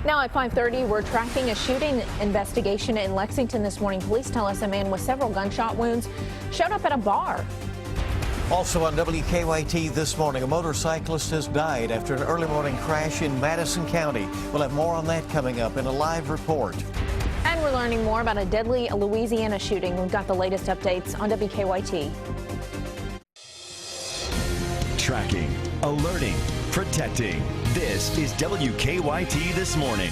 Now at 5:30, we're tracking a shooting investigation in Lexington this morning. Police tell us a man with several gunshot wounds showed up at a bar. Also on WKYT this morning, a motorcyclist has died after an early morning crash in Madison County. We'll have more on that coming up in a live report. And we're learning more about a deadly Louisiana shooting. We've got the latest updates on WKYT. Tracking, alerting, protecting. This is WKYT This Morning.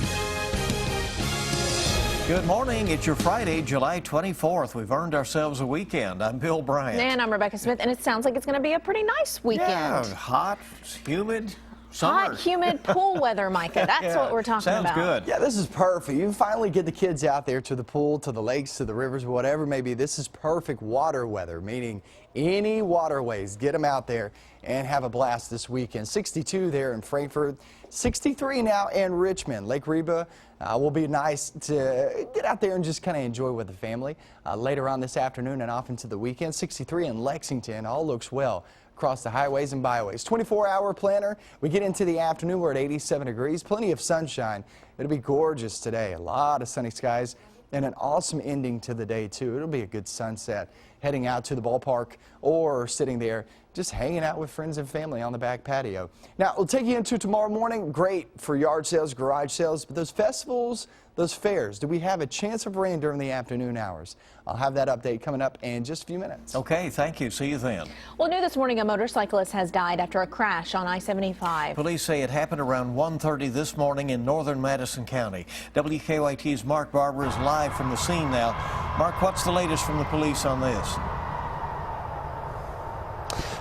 Good morning. It's your Friday, July 24th. We've earned ourselves a weekend. I'm Bill Bryant. And I'm Rebecca Smith, and it sounds like it's going to be a pretty nice weekend. Yeah, hot, humid. Summer. Hot, humid pool weather, Micah. That's yeah, what we're talking about. Sounds good. Yeah, this is perfect. You finally get the kids out there to the pool, to the lakes, to the rivers, whatever it may be. This is perfect water weather, meaning any waterways. Get them out there and have a blast this weekend. 62 there in Frankfort, 63 now in Richmond. Lake Reba will be nice to get out there and just kind of enjoy with the family. Later on this afternoon and off into the weekend, 63 in Lexington. All looks well across the highways and byways. 24-hour planner. We get into the afternoon. We're at 87 degrees. Plenty of sunshine. It'll be gorgeous today. A lot of sunny skies and an awesome ending to the day, too. It'll be a good sunset. Heading out to the ballpark or sitting there just hanging out with friends and family on the back patio. Now, we'll take you into tomorrow morning. Great for yard sales, garage sales, but those festivals, those fairs, do we have a chance of rain during the afternoon hours? I'll have that update coming up in just a few minutes. Okay, thank you. See you then. Well, new this morning, a motorcyclist has died after a crash on I-75. Police say it happened around 1:30 this morning in northern Madison County. WKYT's Mark Barber is live from the scene now. Mark, what's the latest from the police on this?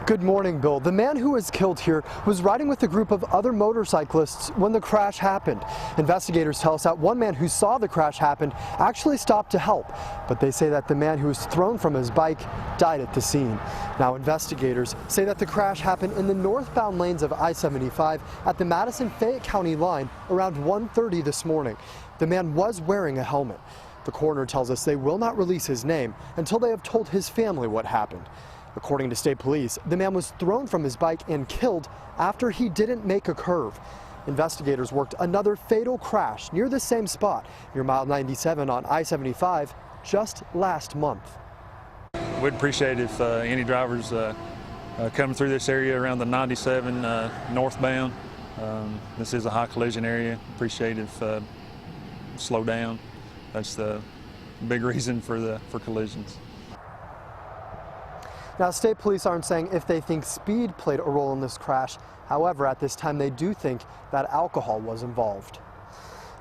Good morning, Bill. The man who was killed here was riding with a group of other motorcyclists when the crash happened. Investigators tell us that one man who saw the crash happen actually stopped to help, but they say that the man who was thrown from his bike died at the scene. Now, investigators say that the crash happened in the northbound lanes of I-75 at the Madison-Fayette County line around 1:30 this morning. The man was wearing a helmet. The coroner tells us they will not release his name until they have told his family what happened. According to state police, the man was thrown from his bike and killed after he didn't make a curve. Investigators worked another fatal crash near the same spot near mile 97 on I-75 just last month. We'd appreciate if any drivers coming through this area around the 97 northbound. This is a high collision area. Appreciate if slow down. That's the big reason for collisions. Now, state police aren't saying if they think speed played a role in this crash. However, at this time, they do think that alcohol was involved.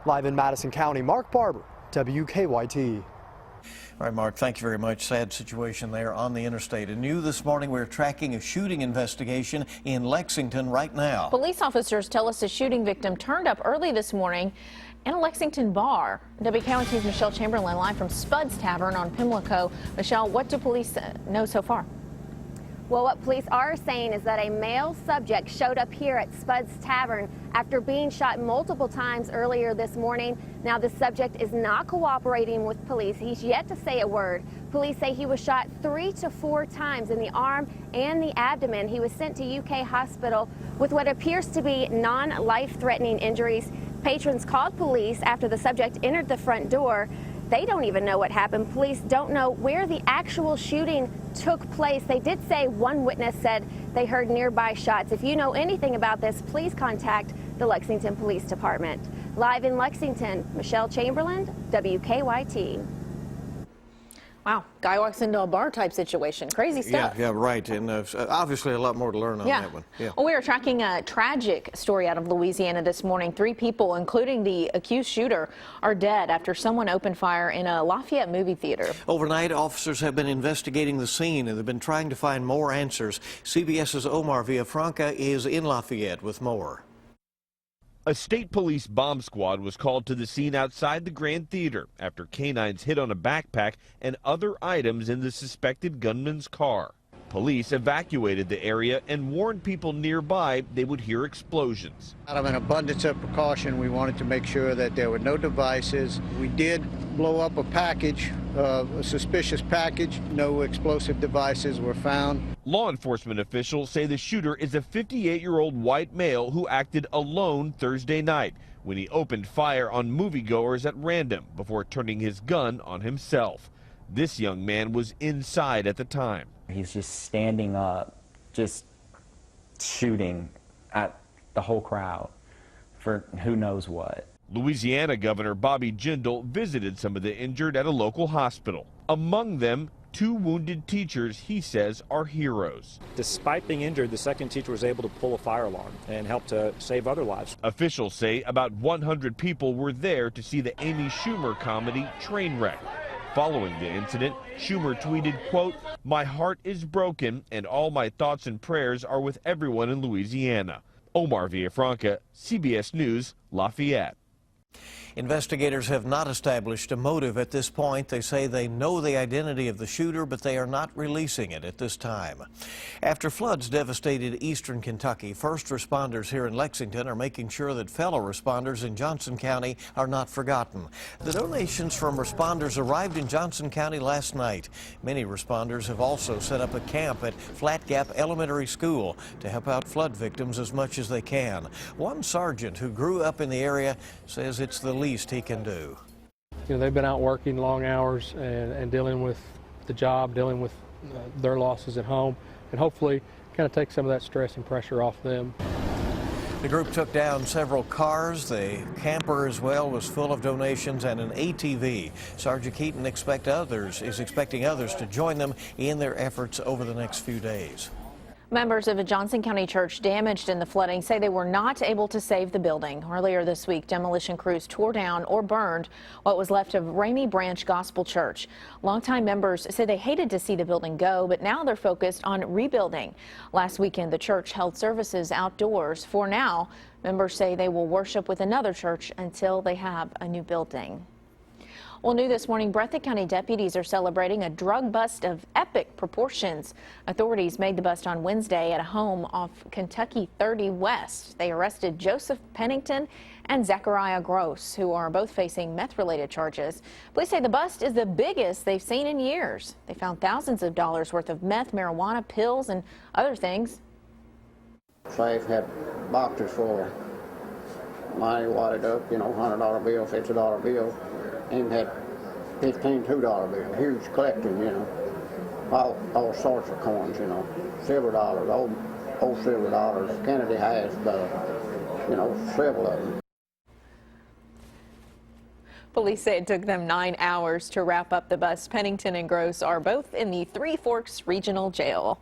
Live in Madison County, Mark Barber, WKYT. All right, Mark, thank you very much. Sad situation there on the interstate. And new this morning, we're tracking a shooting investigation in Lexington right now. Police officers tell us a shooting victim turned up early this morning in a Lexington bar. WKYT's Michelle Chamberlain live from Spud's Tavern on Pimlico. Michelle, what do police know so far? Well, what police are saying is that a male subject showed up here at Spud's Tavern after being shot multiple times earlier this morning. Now, the subject is not cooperating with police. He's yet to say a word. Police say he was shot 3 to 4 times in the arm and the abdomen. He was sent to UK hospital with what appears to be non-life-threatening injuries. Patrons called police after the subject entered the front door. They don't even know what happened. Police don't know where the actual shooting took place. They did say one witness said they heard nearby shots. If you know anything about this, please contact the Lexington Police Department. Live in Lexington, Michelle Chamberlain, WKYT. Wow, guy walks into a bar type situation. Crazy stuff. Yeah, right. And obviously a lot more to learn on that one. Yeah. Well, we are tracking a tragic story out of Louisiana this morning. 3 people, including the accused shooter, are dead after someone opened fire in a Lafayette movie theater. Overnight, officers have been investigating the scene and they've been trying to find more answers. CBS's Omar Villafranca is in Lafayette with more. A state police bomb squad was called to the scene outside the Grand Theater after canines hit on a backpack and other items in the suspected gunman's car. Police evacuated the area and warned people nearby they would hear explosions. Out of an abundance of precaution, we wanted to make sure that there were no devices. We did blow up a package, a suspicious package. No explosive devices were found. Law enforcement officials say the shooter is a 58-year-old white male who acted alone Thursday night when he opened fire on moviegoers at random before turning his gun on himself. This young man was inside at the time. He's just standing up, just shooting at the whole crowd for who knows what. Louisiana Governor Bobby Jindal visited some of the injured at a local hospital. Among them, 2 wounded teachers he says are heroes. Despite being injured, the second teacher was able to pull a fire alarm and help to save other lives. Officials say about 100 people were there to see the Amy Schumer comedy Trainwreck. Following the incident, Schumer tweeted, quote, "My heart is broken and all my thoughts and prayers are with everyone in Louisiana." Omar Villafranca, CBS News, Lafayette. Investigators have not established a motive at this point. They say they know the identity of the shooter, but they are not releasing it at this time. After floods devastated eastern Kentucky, first responders here in Lexington are making sure that fellow responders in Johnson County are not forgotten. The donations from responders arrived in Johnson County last night. Many responders have also set up a camp at Flat Gap Elementary School to help out flood victims as much as they can. One sergeant who grew up in the area says it's the least he can do. You know, they've been out working long hours and dealing with the job, dealing with their losses at home, and hopefully kind of take some of that stress and pressure off them. The group took down several cars. The camper as well was full of donations and an ATV. Sergeant Keaton is expecting others to join them in their efforts over the next few days. Members of a Johnson County church damaged in the flooding say they were not able to save the building. Earlier this week, demolition crews tore down or burned what was left of Ramey Branch Gospel Church. Longtime members say they hated to see the building go, but now they're focused on rebuilding. Last weekend, the church held services outdoors. For now, members say they will worship with another church until they have a new building. Well, new this morning, Breathitt County deputies are celebrating a drug bust of epic proportions. Authorities made the bust on Wednesday at a home off Kentucky 30 West. They arrested Joseph Pennington and Zachariah Gross, who are both facing meth-related charges. Police say the bust is the biggest they've seen in years. They found thousands of dollars worth of meth, marijuana, pills, and other things. Safe had boxes full of money wadded up, you know, $100 bill, $50 bill. And had 15 $2 bills, huge collection, you know, all sorts of coins, you know, silver dollars, old silver dollars. Kennedy has you know, several of them. Police say it took them 9 hours to wrap up the bust. Pennington and Gross are both in the Three Forks Regional Jail.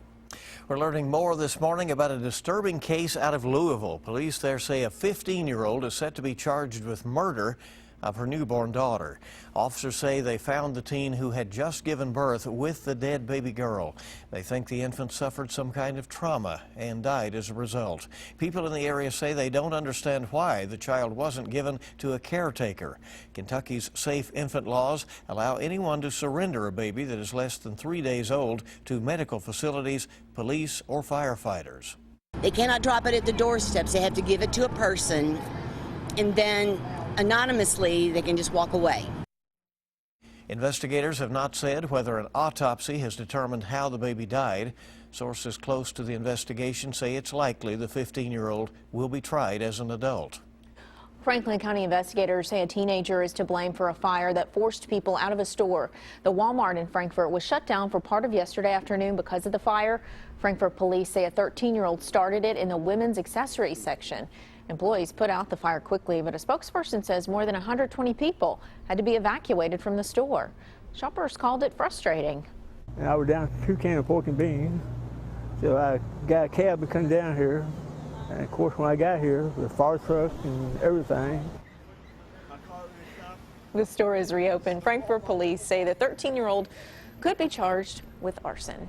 We're learning more this morning about a disturbing case out of Louisville. Police there say a 15-year-old is set to be charged with murder of her newborn daughter. Officers say they found the teen who had just given birth with the dead baby girl. They think the infant suffered some kind of trauma and died as a result. People in the area say they don't understand why the child wasn't given to a caretaker. Kentucky's safe infant laws allow anyone to surrender a baby that is less than 3 days old to medical facilities, police, or firefighters. They cannot drop it at the doorsteps. They have to give it to a person, and then anonymously they can just walk away. Investigators have not said whether an autopsy has determined how the baby died. Sources close to the investigation say it's likely the 15-year-old will be tried as an adult. Franklin County investigators say a teenager is to blame for a fire that forced people out of a store. The Walmart in Frankfort was shut down for part of yesterday afternoon because of the fire. Frankfort police say a 13-year-old started it in the women's accessories section. Employees put out the fire quickly, but a spokesperson says more than 120 people had to be evacuated from the store. Shoppers called it frustrating. I was down 2 cans of pork and beans, so I got a cab to come down here. And of course, when I got here, the fire truck and everything. The store is reopened. Frankfort police say the 13-year-old could be charged with arson.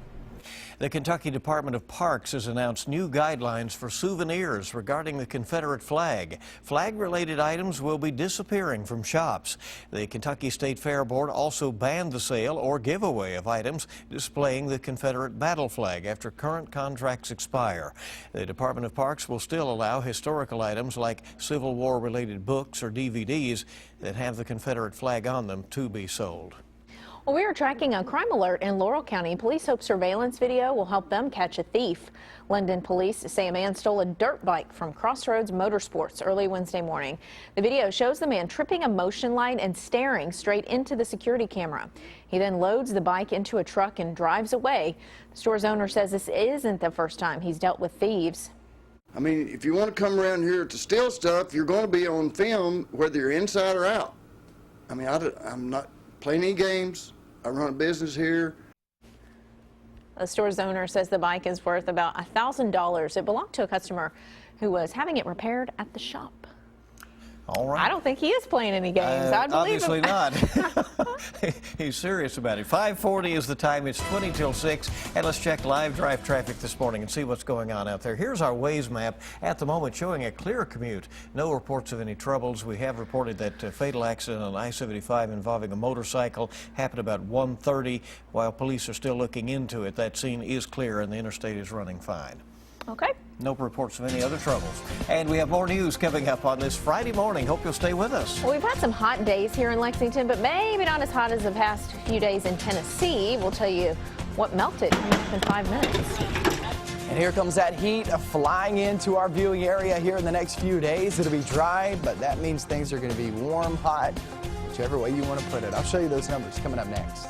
The Kentucky Department of Parks has announced new guidelines for souvenirs regarding the Confederate flag. Flag-related items will be disappearing from shops. The Kentucky State Fair Board also banned the sale or giveaway of items displaying the Confederate battle flag after current contracts expire. The Department of Parks will still allow historical items like Civil War-related books or DVDs that have the Confederate flag on them to be sold. Well, we are tracking a crime alert in Laurel County. Police hope surveillance video will help them catch a thief. Linden police say a man stole a dirt bike from Crossroads Motorsports early Wednesday morning. The video shows the man tripping a motion light and staring straight into the security camera. He then loads the bike into a truck and drives away. The store's owner says this isn't the first time he's dealt with thieves. I mean, if you want to come around here to steal stuff, you're going to be on film whether you're inside or out. I mean, I'm not playing any games. I run a business here. The store's owner says the bike is worth about $1,000. It belonged to a customer who was having it repaired at the shop. All right. I don't think he is playing any games. I'd believe obviously him. not. He's serious about it. 5:40 is the time. It's 20 till 6. And let's check live drive traffic this morning and see what's going on out there. Here's our Waze map at the moment showing a clear commute. No reports of any troubles. We have reported that fatal accident on I-75 involving a motorcycle happened about 1:30. While police are still looking into it, that scene is clear and the interstate is running fine. Okay. No reports of any other troubles. And we have more news coming up on this Friday morning. Hope you'll stay with us. Well, we've had some hot days here in Lexington, but maybe not as hot as the past few days in Tennessee. We'll tell you what melted in less than 5 minutes. And here comes that heat flying into our viewing area here in the next few days. It'll be dry, but that means things are going to be warm, hot, whichever way you want to put it. I'll show you those numbers coming up next.